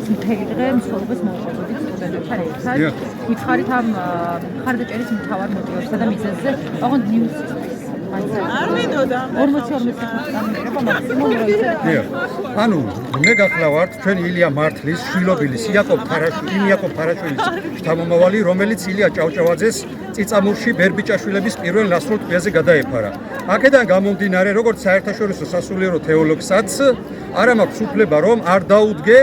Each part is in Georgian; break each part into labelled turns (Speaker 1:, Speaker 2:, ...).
Speaker 1: ეს მთელი დღე მსვლელობას მოუწოდით სტუდენტებთან ერთად. მითხარით ამ მხარდაჭერის მთავარ მოტივებსა და მიზეზზე, ოღონდ ნიუსის
Speaker 2: არ მინდოდა
Speaker 1: 40-45 მაქსიმუმ
Speaker 3: ანუ მე გახლავართ ჩვენ ილია მართლის შვილობილის იაკობ ფარაშვილის შთამომავალი, რომელიც ილია ჭავჭავაძეს წიწამურში ბერბიჭაშვილების პირველ ნასრულ ტყვიაზე გადაეფარა. აქედან გამომდინარე, როგორც საერთაშორისო სასულიერო თეოლოგსაც არ მაქვს უფლება რომ არ დაუდგე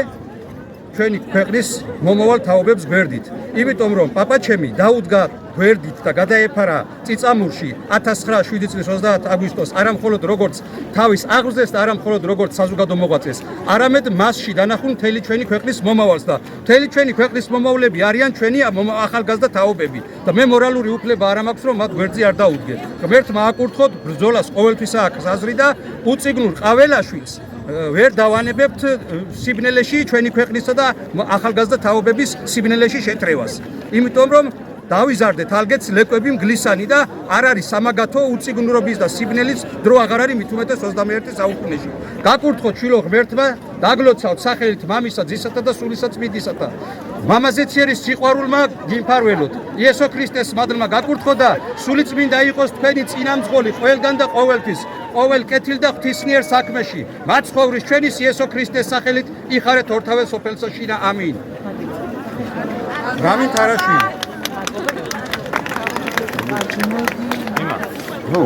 Speaker 3: ჩვენი ქვეყნის მომავალ თაობებს გვერდით. იმიტომ რომ პაპაჩემი დაუდგა გვერდით და გადაეფარა წიწამურში 1907 წლის 30 აგვისტოს არამხოლოდ როგორც თავის აღზრდას და არამხოლოდ როგორც საზოგადო მოღვაწეს, არამედ მასში დანახულ მთელი ჩვენი ქვეყნის მომავალს და მთელი ჩვენი ქვეყნის მომავლები არიან ჩვენი ახალგაზრდა თაობები და მე მორალური უფლება არ მაქვს რომ მათ გვერდზე არ დაუდგე. ღმერთმა აკურთხოთ ბრძოლას ყოველთვის აქვს აზრი და უწიგნურ ყაველაშვილს ვერ დავანებებთ სიბნელეში ჩვენი ქვეყნისა და ახალგაზრდა თაობების სიბნელეში შეთრევას. იმიტომ რომ დავიზარდეთ ალგეც ლეკვები მგლისანი და არ არის სამაგათო უწიგნურობის და სიბნელის დრო აღარ არის მით უმეტეს 21 საუკუნეში. გაკურთხოთ შვილო ღმერთმა, დაგლოცავთ სახელით მამისა, ძისათა და სულისა წმინდისათა. მამაზეციერის სიყვარულმა გიმფარველოთ. იესო ქრისტეს მადლმა გაკურთხო და სული წმინდა იყოს თქვენი წინამძღოლი ყველგან და ყოველთვის. ყოველ კეთილ და ღვთისმიერ საქმეში. მაცხოვრის ჩვენის იესო ქრისტეს სახელით იხარეთ ორთავე სოფელსა შინა. ამინ. გამინ თარაშვილი.
Speaker 4: No.